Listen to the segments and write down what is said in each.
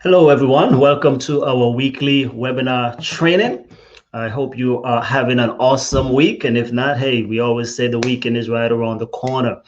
Hello, everyone. Welcome to our weekly webinar training. I hope you are having an awesome week. And if not, hey, we always say the weekend is right around the corner.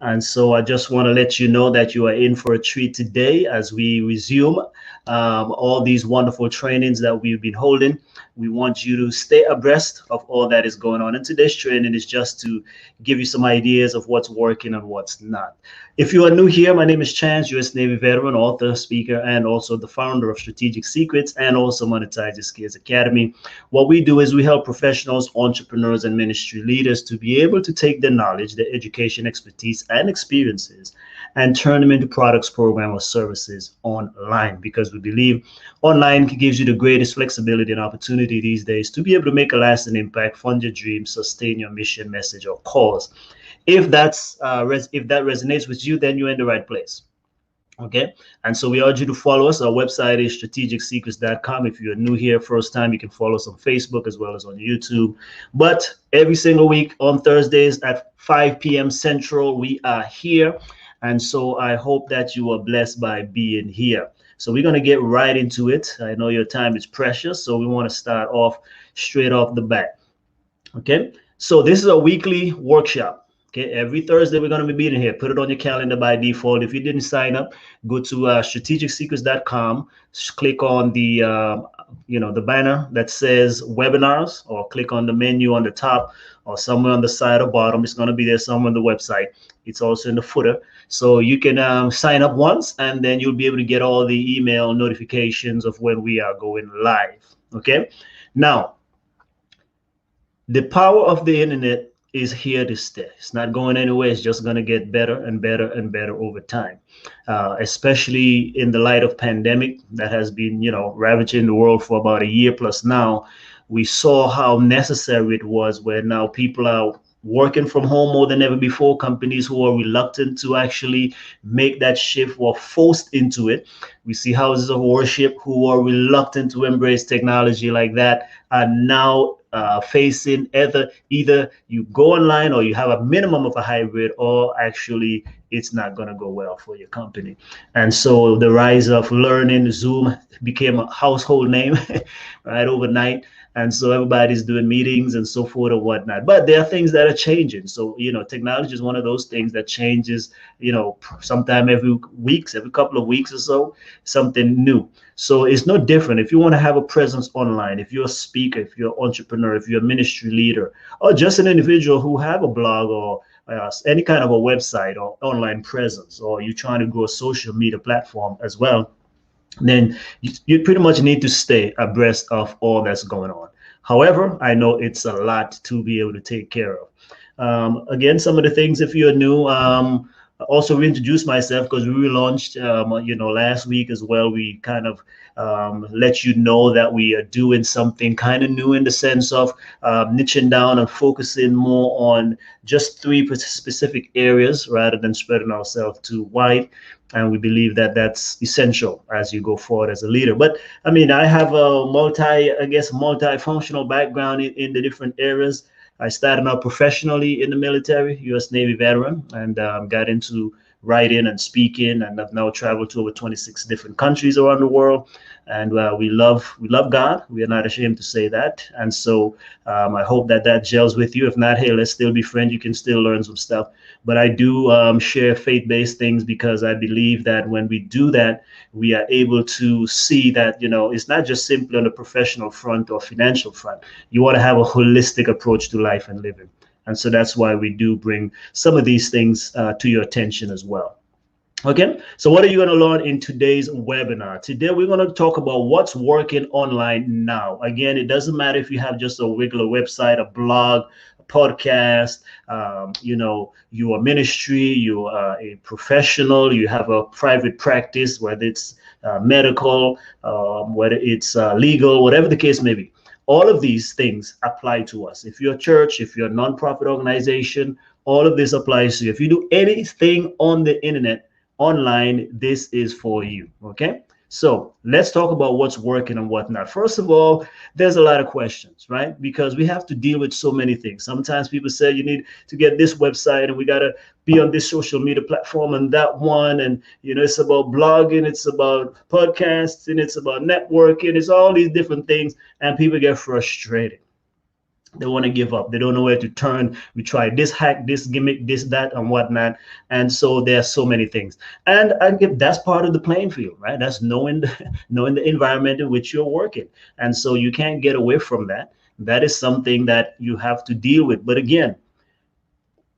And so I just want to let you know that you are in for a treat today as we resume all these wonderful trainings that we've been holding. We want you to stay abreast of all that is going on. And today's training is just to give you some ideas of what's working and what's not. If you are new here, my name is Chance, U.S. Navy veteran, author, speaker, and also the founder of Strategic Secrets and also Monetize Your Skills Academy. What we do is we help professionals, entrepreneurs, and ministry leaders to be able to take their knowledge, their education, expertise, and experiences and turn them into products, programs, or services online, because we believe online gives you the greatest flexibility and opportunity these days to be able to make a lasting impact, fund your dreams, sustain your mission, message, or cause. If that resonates with you, then you're in the right place. Okay, and so we urge you to follow us. Our website is strategicsecrets.com. If you're new here, first time, you can follow us on Facebook as well as on YouTube. But every single week on Thursdays at 5 p.m. Central, we are here. And so I hope that you are blessed by being here. So we're going to get right into it. I know your time is precious, so we want to start off straight off the bat. Okay, so this is a weekly workshop. Okay, every Thursday we're going to be meeting here. Put it on your calendar by default. If you didn't sign up, go to strategicsecrets.com. Click on the the banner that says webinars, or click on the menu on the top or somewhere on the side or bottom. It's going to be there somewhere on the website. It's also in the footer. So you can sign up once, and then you'll be able to get all the email notifications of when we are going live. Okay, now the power of the internet is here to stay. It's not going anywhere. It's just going to get better and better and better over time, especially in the light of pandemic that has been, ravaging the world for about a year plus now. We saw how necessary it was, where now people are working from home more than ever before. Companies who are reluctant to actually make that shift were forced into it. We see houses of worship who are reluctant to embrace technology like that are now facing either you go online or you have a minimum of a hybrid, or actually it's not going to go well for your company. And so the rise of learning, Zoom became a household name right overnight. And so everybody's doing meetings and so forth or whatnot. But there are things that are changing. So, technology is one of those things that changes, sometime every couple of weeks or so, something new. So it's no different. If you want to have a presence online, if you're a speaker, if you're an entrepreneur, if you're a ministry leader, or just an individual who have a blog or any kind of a website or online presence, or you're trying to grow a social media platform as well, then you pretty much need to stay abreast of all that's going on. However, I know it's a lot to be able to take care of. Again, some of the things, if you're new, also reintroduce myself because we relaunched, last week as well. We kind of let you know that we are doing something kind of new in the sense of niching down and focusing more on just 3 specific areas rather than spreading ourselves too wide. And we believe that that's essential as you go forward as a leader. But I mean, I have a multifunctional background in the different areas. I started out professionally in the military, U.S. Navy veteran, and got into writing and speaking, and I've now traveled to over 26 different countries around the world. And we love God. We are not ashamed to say that. And so I hope that gels with you. If not, hey, let's still be friends. You can still learn some stuff. But I do share faith-based things because I believe that when we do that, we are able to see that, it's not just simply on the professional front or financial front. You want to have a holistic approach to life and living. And so that's why we do bring some of these things to your attention as well. Okay, so what are you going to learn in today's webinar? Today, we're going to talk about what's working online now. Again, it doesn't matter if you have just a regular website, a blog, a podcast, you are ministry, you are a professional, you have a private practice, whether it's medical, whether it's legal, whatever the case may be. All of these things apply to us. If you're a church, if you're a nonprofit organization, all of this applies to you. If you do anything on the internet, online, this is for you. Okay, So let's talk about what's working and what not. First of all, there's a lot of questions, right? Because we have to deal with so many things. Sometimes people say you need to get this website and we got to be on this social media platform and that one. And, it's about blogging, it's about podcasting, it's about networking, it's all these different things. And people get frustrated. They want to give up. They don't know where to turn. We try this hack, this gimmick, this, that, and whatnot. And so there are so many things. And I get that's part of the playing field, right? That's knowing knowing the environment in which you're working. And so you can't get away from that. That is something that you have to deal with. But again,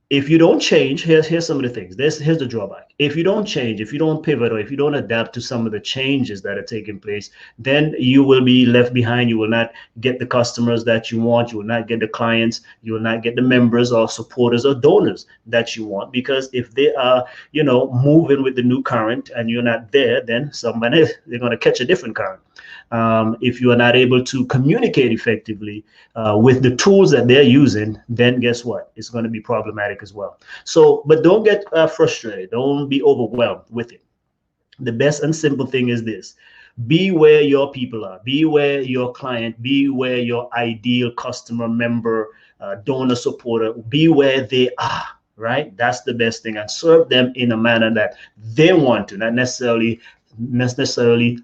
if you don't change, here's some of the things. Here's the drawback. If you don't change, if you don't pivot, or if you don't adapt to some of the changes that are taking place, then you will be left behind. You will not get the customers that you want. You will not get the clients. You will not get the members or supporters or donors that you want. Because if they are, moving with the new current and you're not there, then they're going to catch a different current. If you are not able to communicate effectively with the tools that they're using, then guess what? It's going to be problematic as well. So, but don't get frustrated. Don't be overwhelmed with it. The best and simple thing is this. Be where your people are. Be where your client, be where your ideal customer, member, donor, supporter, be where they are, right? That's the best thing. And serve them in a manner that they want to, not necessarily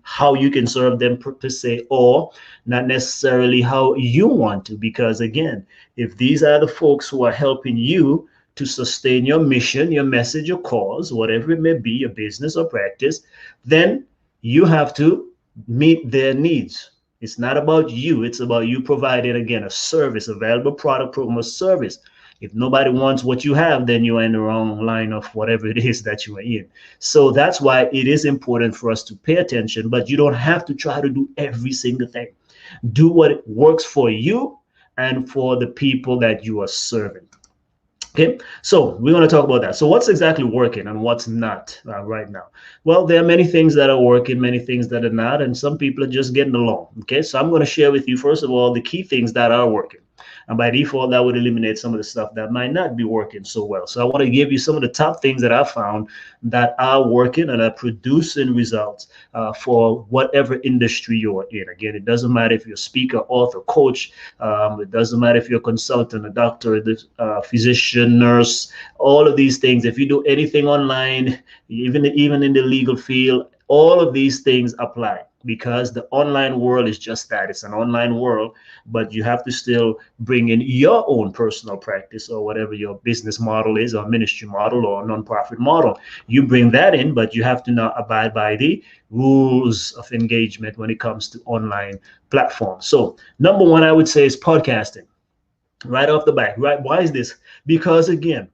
how you can serve them per se, or not necessarily how you want to. Because again, if these are the folks who are helping you to sustain your mission, your message, your cause, whatever it may be, your business or practice, then you have to meet their needs. It's not about you. It's about you providing, again, a service, a valuable product, program, or service. If nobody wants what you have, then you're in the wrong line of whatever it is that you are in. So that's why it is important for us to pay attention, but you don't have to try to do every single thing. Do what works for you and for the people that you are serving. Okay, so we're going to talk about that. So what's exactly working and what's not right now? Well, there are many things that are working, many things that are not, and some people are just getting along. Okay, so I'm going to share with you, first of all, the key things that are working. And by default, that would eliminate some of the stuff that might not be working so well. So I want to give you some of the top things that I found that are working and are producing results for whatever industry you're in. Again, it doesn't matter if you're a speaker, author, coach. It doesn't matter if you're a consultant, a doctor, a physician, nurse, all of these things. If you do anything online, even in the legal field, all of these things apply, because the online world is just that. It's an online world, but you have to still bring in your own personal practice or whatever your business model is, or ministry model or nonprofit model. You bring that in, but you have to now abide by the rules of engagement when it comes to online platforms. So number one, I would say, is podcasting. Right off the bat, right? Why is this? Because again,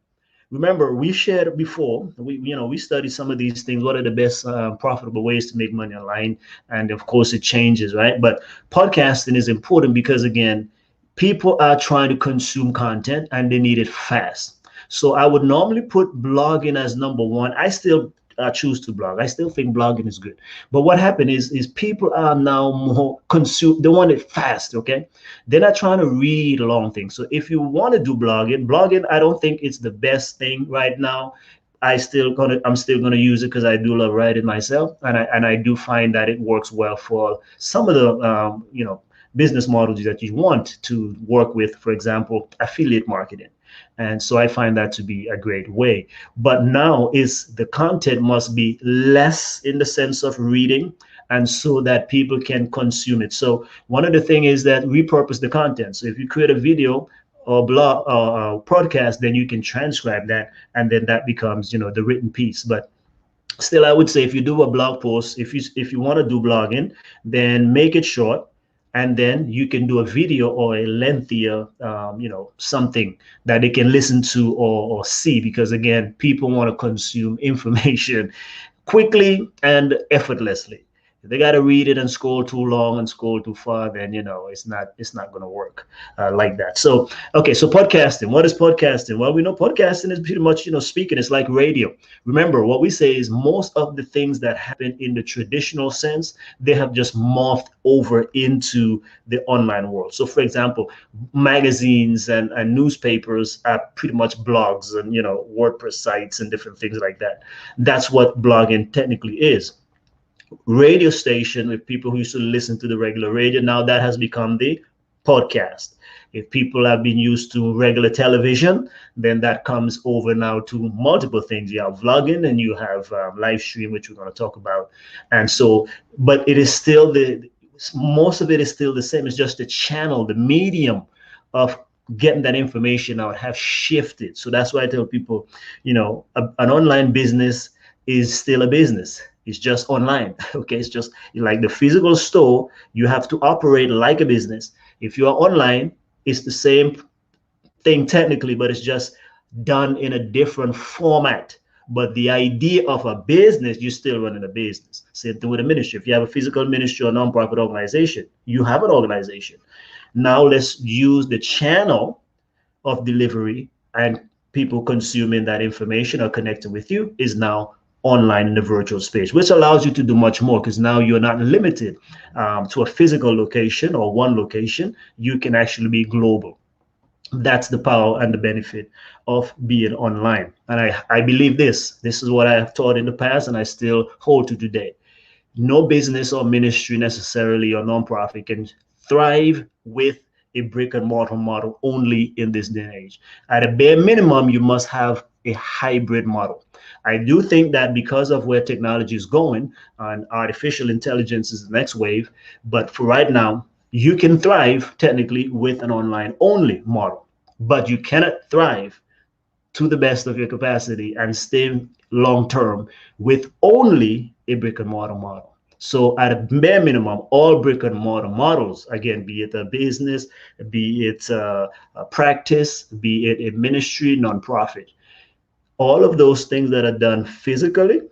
remember, we shared before, we studied some of these things. What are the best profitable ways to make money online? And of course, it changes, right? But podcasting is important because, again, people are trying to consume content and they need it fast. So I would normally put blogging as number one. I still choose to blog. I still think blogging is good. But what happened is people are now more consumed. They want it fast, okay? They're not trying to read long things. So if you want to do blogging, I don't think it's the best thing right now. I'm still gonna use it because I do love writing myself, and I do find that it works well for some of the business models that you want to work with. For example, affiliate marketing. And so I find that to be a great way. But now the content must be less in the sense of reading, and so that people can consume it. So one of the things is that repurpose the content. So if you create a video or blog or podcast, then you can transcribe that, and then that becomes the written piece. But still, I would say, if you do a blog post, if you want to do blogging, then make it short, and then you can do a video or a lengthier something that they can listen to or see, because again, people want to consume information quickly and effortlessly. If they got to read it and scroll too long and scroll too far, then it's not going to work like that. So okay, so podcasting. What is podcasting? Well, we know podcasting is pretty much speaking. It's like radio. Remember, what we say is most of the things that happen in the traditional sense, they have just morphed over into the online world. So for example, magazines and newspapers are pretty much blogs and WordPress sites and different things like that. That's what blogging technically is. radio station with people who used to listen to the regular radio. Now that has become the podcast. If people have been used to regular television, then that comes over now to multiple things. You have vlogging and you have live stream, which we're going to talk about. And so, but it is still most of it is still the same. It's just the channel, the medium of getting that information out have shifted. So that's why I tell people, an online business is still a business. It's just online. Okay. It's just like the physical store. You have to operate like a business. If you are online, it's the same thing technically, but it's just done in a different format. But the idea of a business, you're still running a business. Same thing with a ministry. If you have a physical ministry or nonprofit organization, you have an organization. Now let's use the channel of delivery, and people consuming that information or connecting with you is now online in the virtual space, which allows you to do much more, because now you're not limited to a physical location or one location. You can actually be global. That's the power and the benefit of being online. And I believe this is what I have taught in the past, and I still hold to today. No business or ministry necessarily or nonprofit can thrive with a brick and mortar model only in this day and age. At a bare minimum, you must have a hybrid model. I do think that because of where technology is going, and artificial intelligence is the next wave, but for right now, you can thrive technically with an online only model, but you cannot thrive to the best of your capacity and stay long term with only a brick and mortar model. So at a bare minimum, all brick and mortar models, again, be it a business, be it a practice, be it a ministry, nonprofit, all of those things that are done physically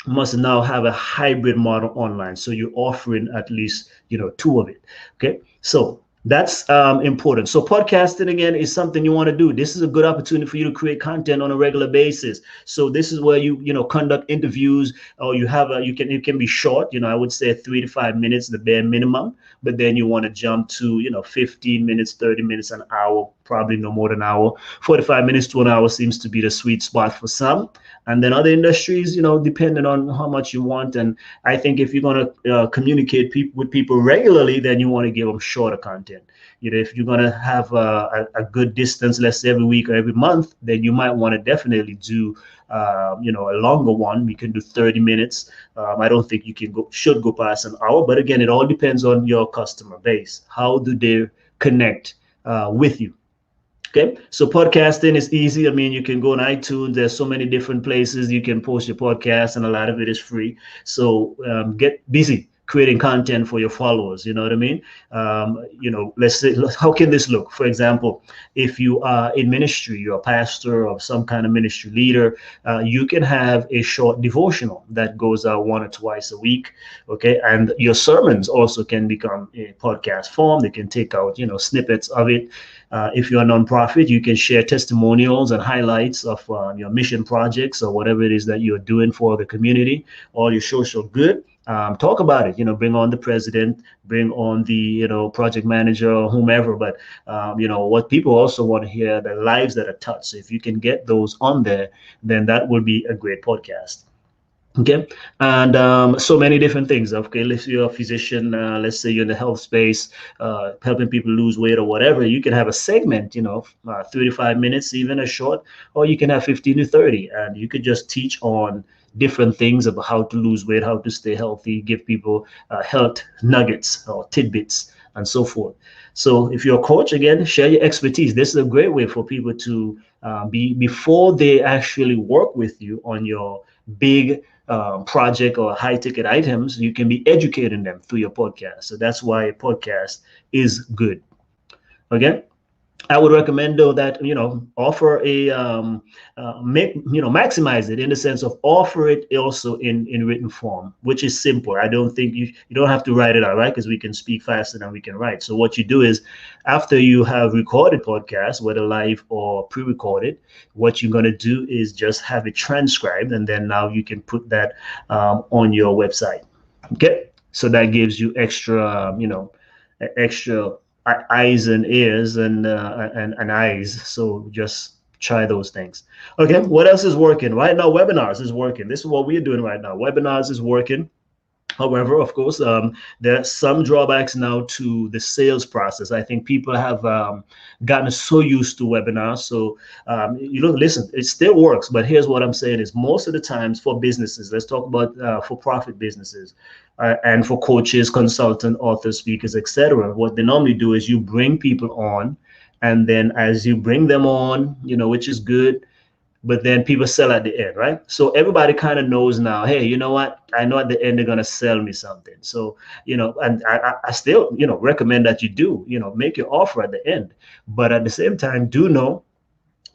must now have a hybrid model online. So you're offering at least, two of it. Okay. So that's important. So podcasting, again, is something you want to do. This is a good opportunity for you to create content on a regular basis. So this is where you conduct interviews, or it can be short, I would say 3 to 5 minutes, the bare minimum, but then you want to jump to, 15 minutes, 30 minutes, an hour, probably no more than an hour. 45 minutes to an hour seems to be the sweet spot for some. And then other industries, depending on how much you want. And I think if you're going to communicate with people regularly, then you want to give them shorter content. If you're going to have a good distance, let's say every week or every month, then you might want to definitely do, a longer one. We can do 30 minutes. I don't think you should go past an hour. But again, it all depends on your customer base. How do they connect with you? Okay, so podcasting is easy. I mean, you can go on iTunes. There's so many different places you can post your podcast, and a lot of it is free. So get busy creating content for your followers. You know what I mean? Let's say, how can this look? For example, if you are in ministry, you're a pastor or some kind of ministry leader, you can have a short devotional that goes out 1 or 2 times a week. Okay, and your sermons also can become a podcast form. They can take out, snippets of it. If you're a nonprofit, you can share testimonials and highlights of your mission projects or whatever it is that you're doing for the community or your social good. Talk about it, bring on the president, bring on the, project manager or whomever. But, what people also want to hear, the lives that are touched. So if you can get those on there, then that will be a great podcast. Okay, and so many different things. Okay, if you're a physician, let's say you're in the health space, helping people lose weight or whatever, you can have a segment, 3 to 5 minutes, even a short, or you can have 15 to 30, and you could just teach on different things about how to lose weight, how to stay healthy, give people health nuggets or tidbits and so forth. So if you're a coach, again, share your expertise. This is a great way for people to before they actually work with you on your big project or high ticket items, you can be educating them through your podcast. So that's why a podcast is good. Okay. I would recommend, though, that offer a maximize it in the sense of offer it also in written form, which is simple. I don't think you don't have to write it out, right? Because we can speak faster than we can write. So what you do is, after you have recorded podcasts, whether live or pre-recorded, what you're going to do is just have it transcribed, and then now you can put that on your website. Okay, so that gives you extra, extra eyes and ears and eyes. So just try those things. Okay, what else is working right now? Webinars is working. This is what we're doing right now. Webinars is working. However, of course, there are some drawbacks now to the sales process. I think people have gotten so used to webinars. So you know, listen, it still works. But here's what I'm saying is most of the times for businesses, let's talk about for-profit businesses and for coaches, consultant, authors, speakers, etc. What they normally do is you bring people on, and then as you bring them on, you know, which is good, but then people sell at the end, right? So everybody kind of knows now, hey, you know what? I know at the end they're gonna sell me something. So, you know, and I still, you know, recommend that you do, you know, make your offer at the end. But at the same time, do know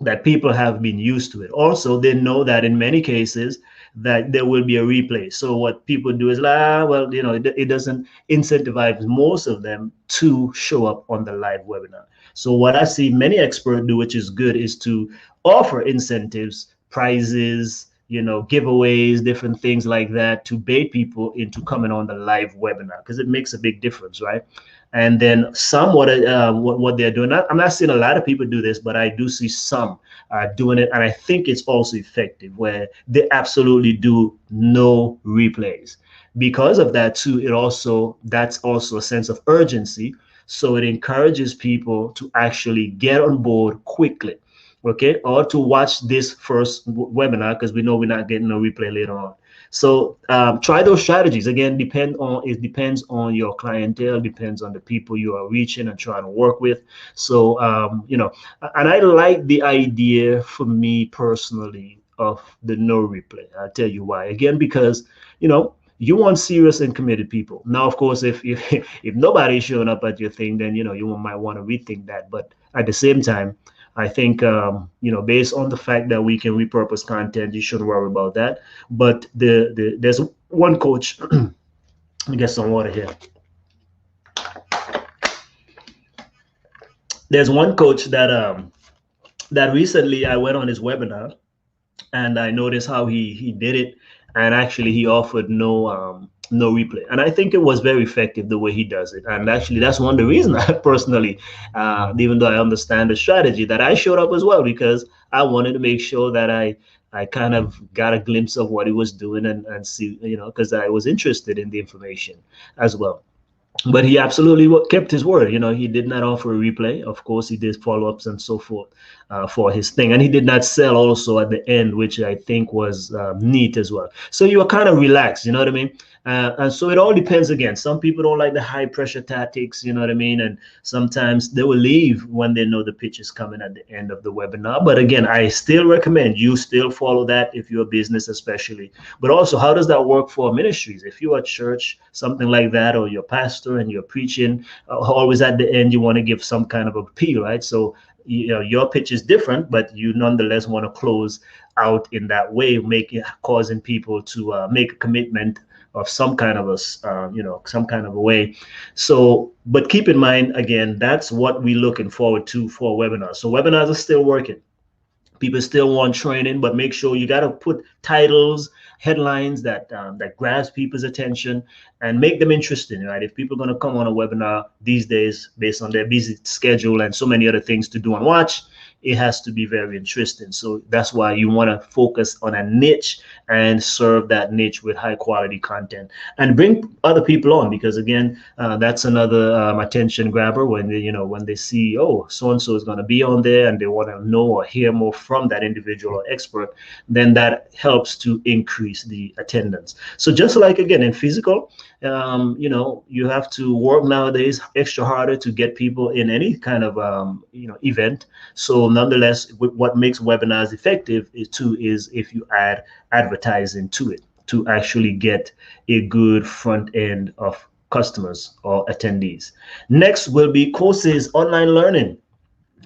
that people have been used to it. Also, they know that in many cases that there will be a replay. So what people do is like, well, you know, it doesn't incentivize most of them to show up on the live webinar. So what I see many experts do, which is good, is to offer incentives, prizes, you know, giveaways, different things like that to bait people into coming on the live webinar, because it makes a big difference, right? And then some what they're doing. I'm not seeing a lot of people do this, but I do see some doing it, and I think it's also effective where they absolutely do no replays. Because of that too, that's also a sense of urgency. So it encourages people to actually get on board quickly, okay, or to watch this first webinar because we know we're not getting a replay later on. So try those strategies. Again, it depends on your clientele, depends on the people you are reaching and trying to work with. So you know, and I like the idea for me personally of the no replay. I'll tell you why. Again, because you know, you want serious and committed people. Now, of course, if nobody's showing up at your thing, then you know you might want to rethink that. But at the same time, I think, you know, based on the fact that we can repurpose content, you shouldn't worry about that. But there's one coach. Let me get some water here. There's one coach that recently I went on his webinar, and I noticed how he did it, and actually he offered no replay, and I think it was very effective the way he does it. And actually that's one of the reasons I personally, even though I understand the strategy, that I showed up as well, because I wanted to make sure that I kind of got a glimpse of what he was doing and see, you know, because I was interested in the information as well. But he absolutely kept his word. You know, he did not offer a replay. Of course, he did follow-ups and so forth for his thing. And he did not sell also at the end, which I think was neat as well. So you were kind of relaxed, you know what I mean? And so it all depends again. Some people don't like the high pressure tactics, you know what I mean? And sometimes they will leave when they know the pitch is coming at the end of the webinar. But again, I still recommend you still follow that if you're a business especially. But also, how does that work for ministries? If you're a church, something like that, or your pastor and you're preaching, always at the end, you want to give some kind of appeal, right? So, you know, your pitch is different, but you nonetheless want to close out in that way, causing people to make a commitment of some kind of a, you know, some kind of a way. So, but keep in mind, again, that's what we're looking forward to for webinars. So webinars are still working. People still want training, but make sure you got to put titles, headlines that grabs people's attention and make them interesting, right? If people are going to come on a webinar these days based on their busy schedule and so many other things to do and watch, it has to be very interesting. So that's why you want to focus on a niche and serve that niche with high quality content and bring other people on, because again, that's another attention grabber when they, you know, when they see, oh, so and so is going to be on there and they want to know or hear more from that individual or expert, then that helps to increase the attendance. So just like again in physical, you know, you have to work nowadays extra harder to get people in any kind of you know, event. So nonetheless, what makes webinars effective is if you add advertising to it to actually get a good front end of customers or attendees. Next will be courses, online learning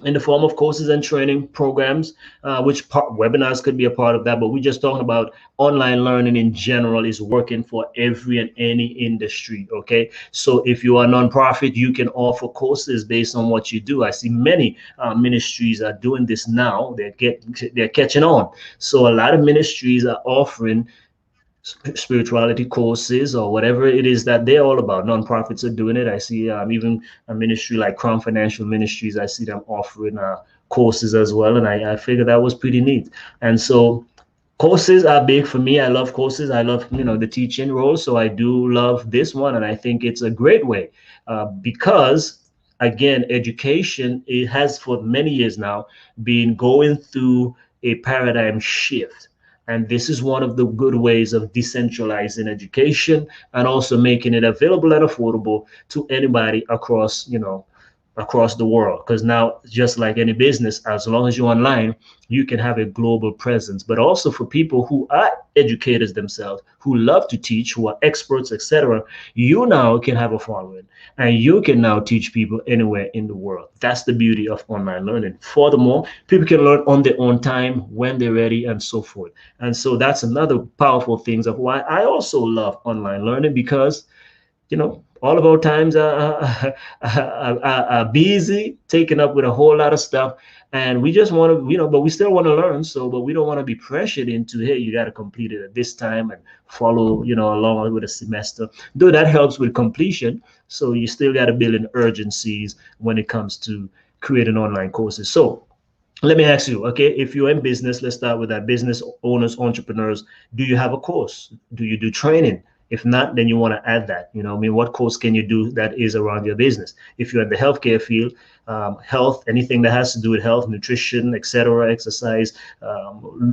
in the form of courses and training programs, webinars could be a part of that, but we're just talking about online learning in general is working for every and any industry, okay? So if you are a nonprofit, you can offer courses based on what you do. I see many ministries are doing this now. They're catching on. So a lot of ministries are offering spirituality courses or whatever it is that they're all about. Nonprofits are doing it. I see even a ministry like Crown Financial Ministries, I see them offering courses as well. And I figured that was pretty neat. And so Courses are big for me. I love courses. I love, the teaching role. So I do love this one, and I think it's a great way because, again, education, it has for many years now been going through a paradigm shift. And this is one of the good ways of decentralizing education and also making it available and affordable to anybody across the world. Because now, just like any business, as long as you're online, you can have a global presence. But also for people who are educators themselves, who love to teach, who are experts, etc., you now can have a following, and you can now teach people anywhere in the world. That's the beauty of online learning. Furthermore, people can learn on their own time, when they're ready, and so forth. And so that's another powerful thing of why I also love online learning, because all of our times are busy, taken up with a whole lot of stuff, and we just want to, but we still want to learn. So, but we don't want to be pressured into, hey, you got to complete it at this time and follow, along with a semester. Though that helps with completion, so you still got to build in urgencies when it comes to creating online courses. So, let me ask you, okay, if you're in business, let's start with that. Business owners, entrepreneurs, do you have a course? Do you do training? If not, then you want to add that. What course can you do that is around your business? If you're in the healthcare field, health, anything that has to do with health, nutrition, etc., exercise,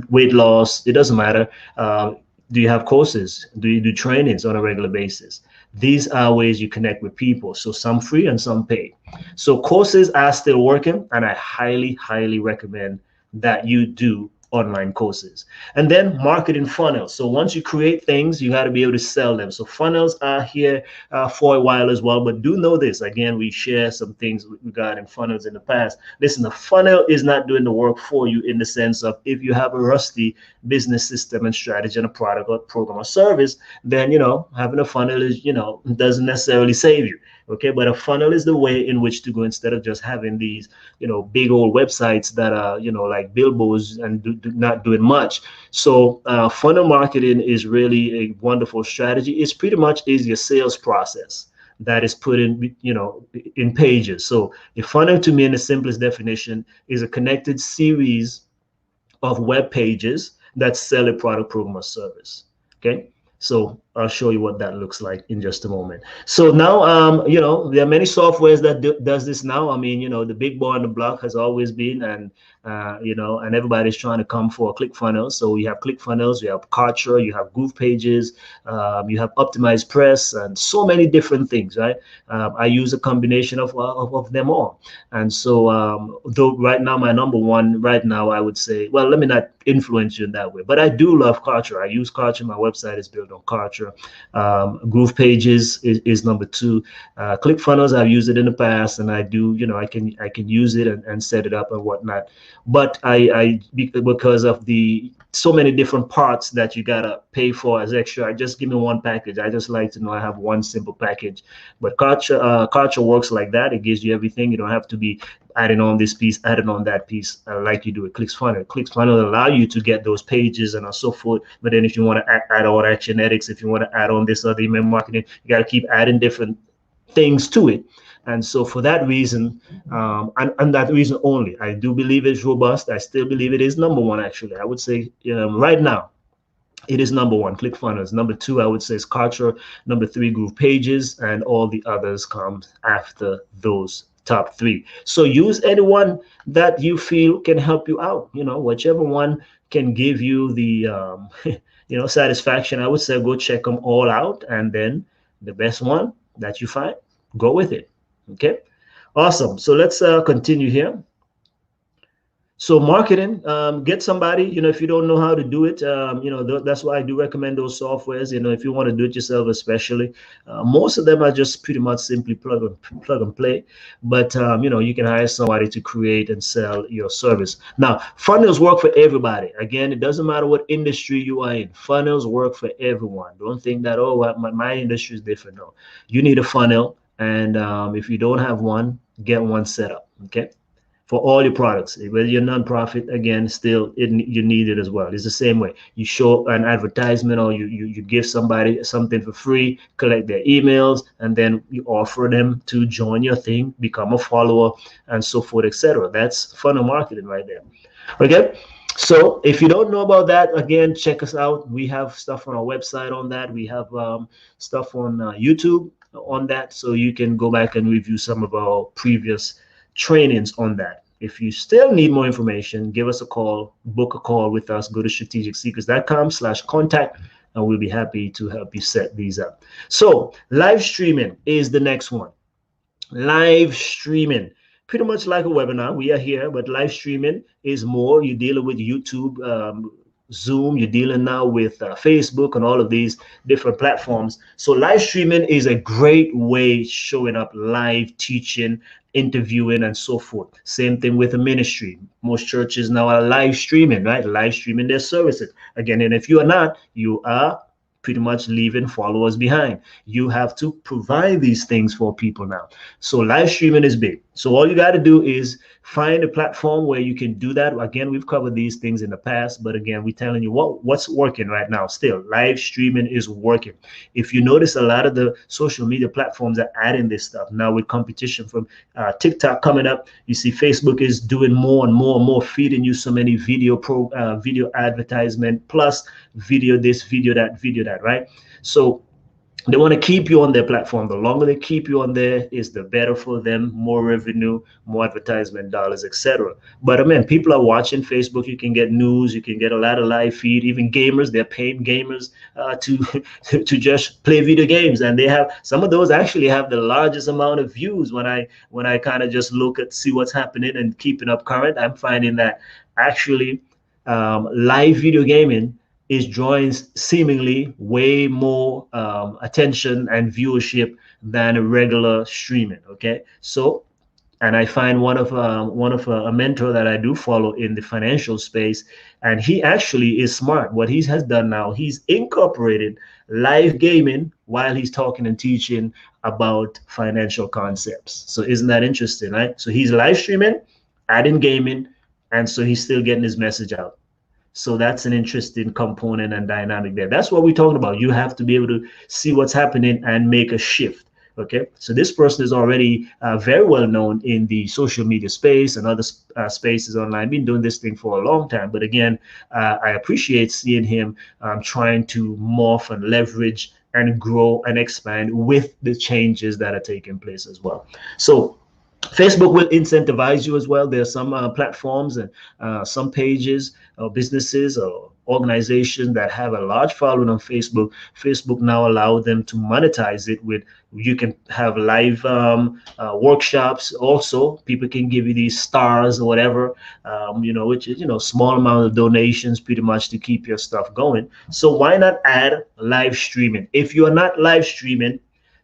weight loss, it doesn't matter. Do you have courses? Do you do trainings on a regular basis? These are ways you connect with people. So some free and some paid. So courses are still working, and I highly, highly recommend that you do online courses. And then marketing funnels. So once you create things, you got to be able to sell them. So funnels are here for a while as well. But do know this, again, we share some things regarding funnels in the past. Listen, a funnel is not doing the work for you, in the sense of, if you have a rusty business system and strategy and a product or program or service, then having a funnel is doesn't necessarily save you. Okay, but a funnel is the way in which to go, instead of just having these big old websites that are like billboards and not doing much. So funnel marketing is really a wonderful strategy. It's pretty much is your sales process that is put in pages. So a funnel, to me, in the simplest definition, is a connected series of web pages that sell a product, program, or service. Okay, so I'll show you what that looks like in just a moment. So now, there are many softwares that does this now. The big boy on the block has always been, and and everybody's trying to come for ClickFunnels. So you have ClickFunnels, you have Kartra, you have Groove Pages, you have Optimized Press, and so many different things, right? I use a combination of them all. And so, though right now, my number one right now, I would say, well, let me not influence you in that way, but I do love Kartra. I use Kartra. My website is built on Kartra. Groove Pages is number two. ClickFunnels, I've used it in the past, and I do, I can use it and set it up and whatnot. But because of the so many different parts that you gotta pay for as extra, I just give me one package. I just like to know I have one simple package. But Kartra works like that. It gives you everything. You don't have to be adding on this piece, adding on that piece, like you do with ClickFunnels. ClickFunnels allow you to get those pages and so forth. But then if you want to add on genetics, if you want to add on this other email marketing, you got to keep adding different things to it. And so for that reason, and that reason only, I do believe it's robust. I still believe it is number one, actually. I would say right now, it is number one, ClickFunnels. Number two, I would say, is Kartra. Number three, Groove Pages, and all the others come after those top three. So use anyone that you feel can help you out. Whichever one can give you the satisfaction. I would say go check them all out, and then the best one that you find, go with it. Okay, awesome. So let's continue here. So marketing, get somebody, if you don't know how to do it, that's why I do recommend those softwares. If you want to do it yourself, especially, most of them are just pretty much simply plug and play. But, you can hire somebody to create and sell your service. Now, funnels work for everybody. Again, it doesn't matter what industry you are in. Funnels work for everyone. Don't think that, oh, my industry is different. No, you need a funnel. And if you don't have one, get one set up. Okay. For all your products, whether you're nonprofit, again, still you need it as well. It's the same way. You show an advertisement, or you give somebody something for free, collect their emails, and then you offer them to join your thing, become a follower, and so forth, etc. That's funnel marketing right there. Okay. So if you don't know about that, again, check us out. We have stuff on our website on that. We have stuff on YouTube on that. So you can go back and review some of our previous trainings on that. If you still need more information, give us a call, book a call with us, go to strategicseekers.com/contact, and we'll be happy to help you set these up. So live streaming is the next one. Live streaming, pretty much like a webinar. We are here, but live streaming is more. You're dealing with YouTube, Zoom, you're dealing now with Facebook and all of these different platforms. So live streaming is a great way showing up live, teaching, interviewing, and so forth. Same thing with a ministry. Most churches now are live streaming, right? Live streaming their services. Again, and if you are not, you are pretty much leaving followers behind. You have to provide these things for people now. So live streaming is big. So all you got to do is find a platform where you can do that. Again, we've covered these things in the past, but again, we're telling you what's working right now. Still, live streaming is working. If you notice, a lot of the social media platforms are adding this stuff now with competition from TikTok coming up. You see, Facebook is doing more and more and more, feeding you so many video advertisement plus video this, video that, right? So they want to keep you on their platform. The longer they keep you on there is the better for them. More revenue, more advertisement dollars, etc. But I mean, people are watching Facebook. You can get news. You can get a lot of live feed. Even gamers, they're paying gamers to to just play video games, and they have some of those actually have the largest amount of views. When I kind of just look at see what's happening and keeping up current, I'm finding that actually live video gaming is drawing seemingly way more attention and viewership than a regular streaming. Okay, so and I find one of a mentor that I do follow in the financial space, and he actually is smart. What he has done now, he's incorporated live gaming while he's talking and teaching about financial concepts. So isn't that interesting, right? So he's live streaming, adding gaming, and so he's still getting his message out. So that's an interesting component and dynamic there. That's what we're talking about. You have to be able to see what's happening and make a shift. Okay, so this person is already very well known in the social media space and other spaces online. Been doing this thing for a long time, but again, I appreciate seeing him trying to morph and leverage and grow and expand with the changes that are taking place as well. So Facebook will incentivize you as well. There are some platforms and some pages or businesses or organizations that have a large following on Facebook. Facebook now allows them to monetize it with, you can have live workshops. Also, people can give you these stars or whatever, which is, small amount of donations pretty much to keep your stuff going. So why not add live streaming? If you are not live streaming,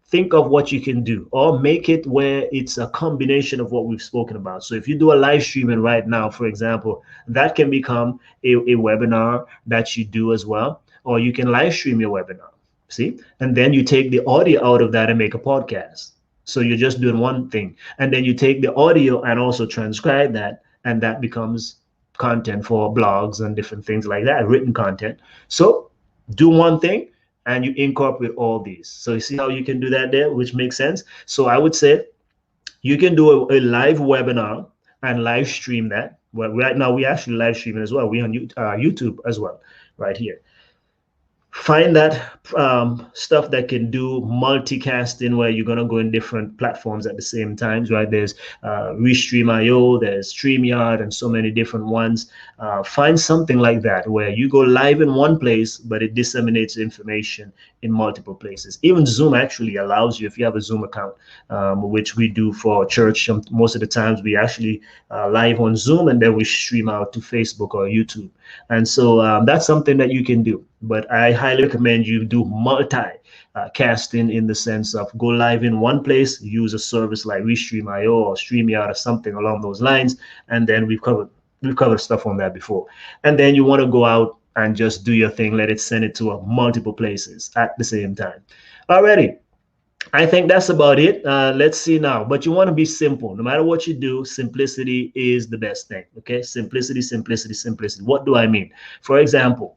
think of what you can do, or make it where it's a combination of what we've spoken about. So if you do a live streaming right now, for example, that can become a webinar that you do as well, or you can live stream your webinar, see? And then you take the audio out of that and make a podcast. So you're just doing one thing. And then you take the audio and also transcribe that, and that becomes content for blogs and different things like that, written content. So do one thing, and you incorporate all these. So you see how you can do that there, which makes sense. So I would say you can do a live webinar and live stream that. Well, right now we actually live streaming as well. We're on YouTube as well, right here. Find that stuff that can do multicasting, where you're going to go in different platforms at the same time, right? There's Restream.io, there's StreamYard, and so many different ones. Find something like that where you go live in one place, but it disseminates information in multiple places. Even Zoom actually allows you, if you have a Zoom account, which we do for church, most of the times we actually live on Zoom, and then we stream out to Facebook or YouTube. And so that's something that you can do. But I highly recommend you do multi-casting in the sense of go live in one place, use a service like Restream.io or StreamYard or something along those lines. And then we've covered stuff on that before. And then you want to go out and just do your thing, let it send it to multiple places at the same time. Alrighty. I think that's about it. Let's see now. But you want to be simple. No matter what you do, simplicity is the best thing. Okay, simplicity, simplicity, simplicity. What do I mean? For example,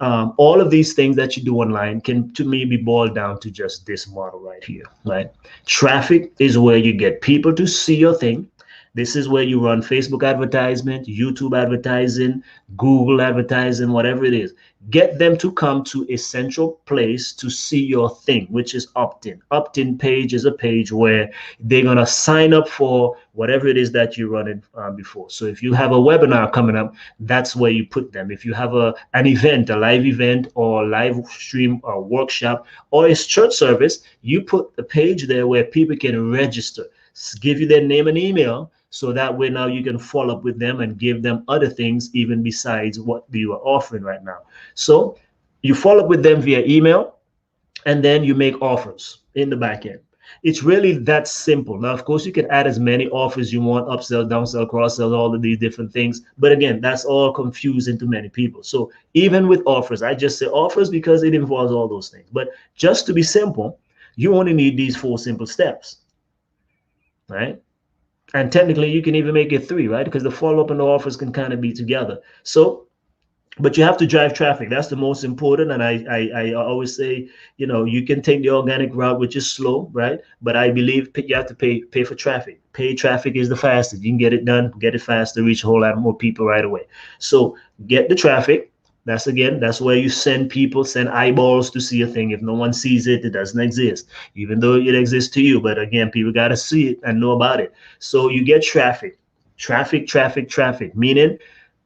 all of these things that you do online can, to me, be boiled down to just this model right here, right? Traffic is where you get people to see your thing, This is where you run Facebook advertisement, YouTube advertising, Google advertising, whatever it is. Get them to come to a central place to see your thing, which is opt-in. Opt-in page is a page where they're going to sign up for whatever it is that you're running before. So if you have a webinar coming up, that's where you put them. If you have an event, a live event or live stream or workshop or a church service, you put the page there where people can register, give you their name and email, so that way now you can follow up with them and give them other things even besides what you are offering right now. So you follow up with them via email, and then you make offers in the back end. It's really that simple. Now, of course, you can add as many offers you want, upsell, downsell, cross sell, all of these different things. But again, that's all confusing to many people. So even with offers, I just say offers because it involves all those things. But just to be simple, you only need these 4 simple steps, right? And technically, you can even make it 3, right? Because the follow-up and the offers can kind of be together. So, but you have to drive traffic. That's the most important. And I always say, you can take the organic route, which is slow, right? But I believe you have to pay for traffic. Paid traffic is the fastest. You can get it done, get it faster, reach a whole lot more people right away. So get the traffic. That's where you send people, send eyeballs to see a thing. If no one sees it, it doesn't exist, even though it exists to you. But again, people got to see it and know about it. So you get traffic, meaning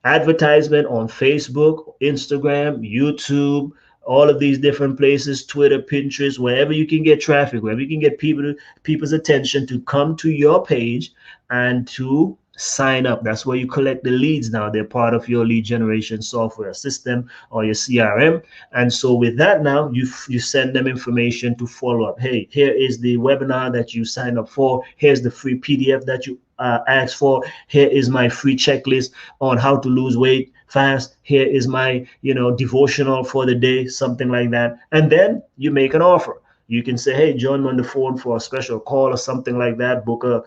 advertisement on Facebook, Instagram, YouTube, all of these different places, Twitter, Pinterest, wherever you can get traffic, wherever you can get people's attention to come to your page and to sign up. That's where you collect the leads now. They're part of your lead generation software system or your CRM. And so with that now, you send them information to follow up. Hey, here is the webinar that you signed up for. Here's the free PDF that you asked for. Here is my free checklist on how to lose weight fast. Here is my devotional for the day, something like that. And then you make an offer. You can say, hey, join me on the phone for a special call or something like that. Book a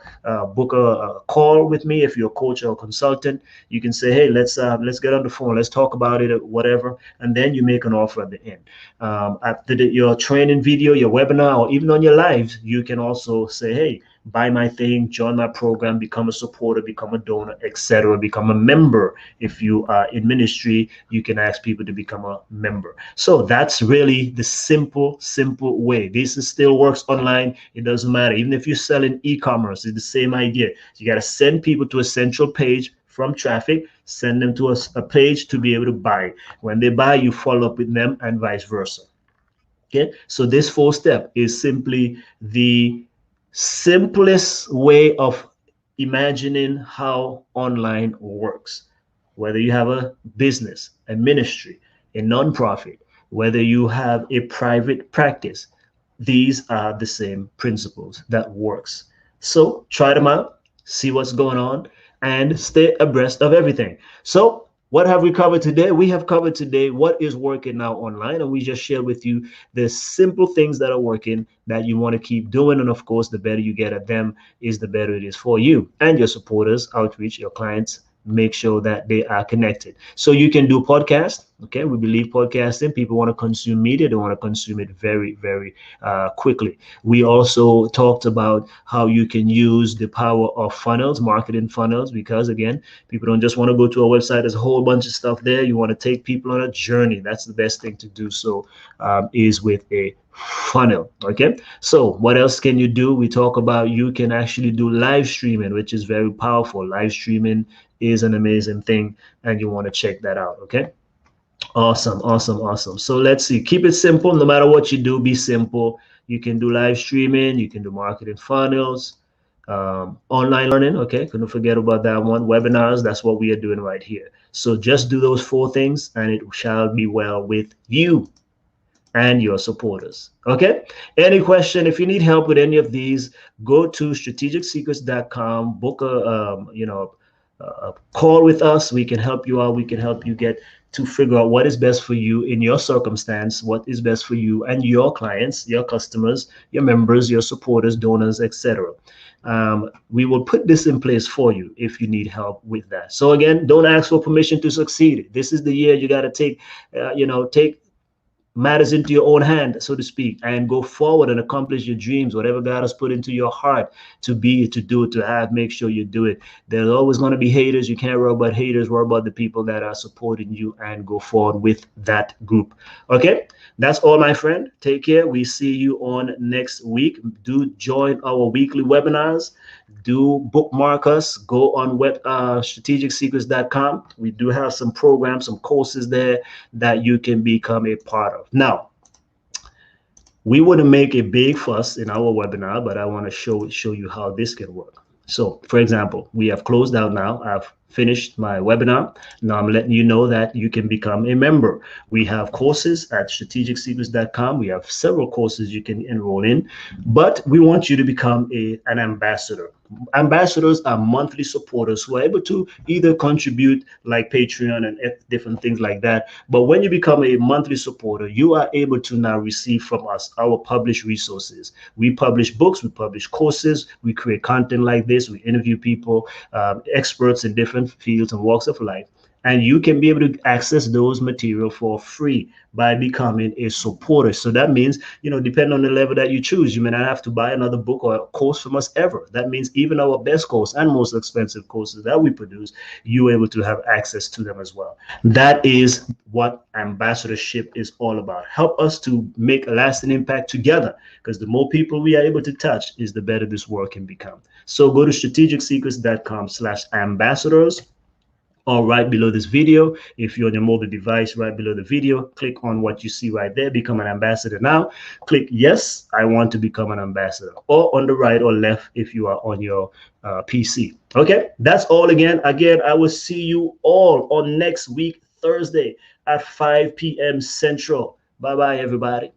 call with me if you're a coach or a consultant. You can say, hey, let's get on the phone. Let's talk about it or whatever. And then you make an offer at the end. After your training video, your webinar, or even on your lives, you can also say, hey, buy my thing, join my program, become a supporter, become a donor, etc., become a member. If you are in ministry, you can ask people to become a member. So that's really the simple way. This still works online. It doesn't matter. Even if you're selling e-commerce, it's the same idea. You got to send people to a central page from traffic, send them to a page to be able to buy. When they buy, you follow up with them and vice versa. Okay, so this 4-step is simply the simplest way of imagining how online works. Whether you have a business, a ministry, a nonprofit, whether you have a private practice, these are the same principles that works. So try them out, see what's going on, and stay abreast of everything. So what have we covered today? We have covered today what is working now online, and we just shared with you the simple things that are working that you want to keep doing. And of course, the better you get at them is the better it is for you and your supporters, outreach, your clients. Make sure that they are connected. So you can do podcast. Okay, we believe podcasting. People want to consume media. They want to consume it very, very quickly. We also talked about how you can use the power of funnels, marketing funnels, because again, people don't just want to go to a website. There's a whole bunch of stuff there. You want to take people on a journey. That's the best thing to do. So is with a funnel. Okay, so what else can you do? We talk about you can actually do live streaming, which is very powerful. Live streaming is an amazing thing, and you want to check that out. Okay, awesome. So let's see, keep it simple. No matter what you do, be simple. You can do live streaming, you can do marketing funnels, online learning. Okay, couldn't forget about that one. Webinars, that's what we are doing right here. So just do those 4 things and it shall be well with you and your supporters. Okay, any question? If you need help with any of these, go to strategicsecrets.com, book a call with us. We can help you out. We can help you get to figure out what is best for you in your circumstance, what is best for you and your clients, your customers, your members, your supporters, donors, etc. We will put this in place for you if you need help with that. So again, don't ask for permission to succeed. This is the year you got to take matters into your own hand, so to speak, and go forward and accomplish your dreams, whatever God has put into your heart to be, to do, to have, make sure you do it. There's always going to be haters. You can't worry about haters, worry about the people that are supporting you and go forward with that group. Okay, that's all, my friend. Take care. We see you on next week. Do join our weekly webinars. Do bookmark us. Go on strategicsecrets.com. We do have some programs, some courses there that you can become a part of. Now, we wouldn't make a big fuss in our webinar, but I want to show you how this can work. So, for example, we have closed out now. I've finished my webinar. Now I'm letting you know that you can become a member. We have courses at strategicsecrets.com. We have several courses you can enroll in, but we want you to become an ambassador. Ambassadors are monthly supporters who are able to either contribute like Patreon and different things like that. But when you become a monthly supporter, you are able to now receive from us our published resources. We publish books, we publish courses, we create content like this, we interview people, experts in different fields and walks of life. And you can be able to access those material for free by becoming a supporter. So that means, depending on the level that you choose, you may not have to buy another book or a course from us ever. That means even our best course and most expensive courses that we produce, you're able to have access to them as well. That is what ambassadorship is all about. Help us to make a lasting impact together, because the more people we are able to touch is the better this work can become. So go to strategicsecrets.com/ambassadors. Or right below this video, if you're on your mobile device, right below the video, click on what you see right there, become an ambassador now. Click yes, I want to become an ambassador, or on the right or left if you are on your PC. Okay, that's all. Again, I will see you all on next week, Thursday at 5 p.m. Central. Bye-bye, everybody.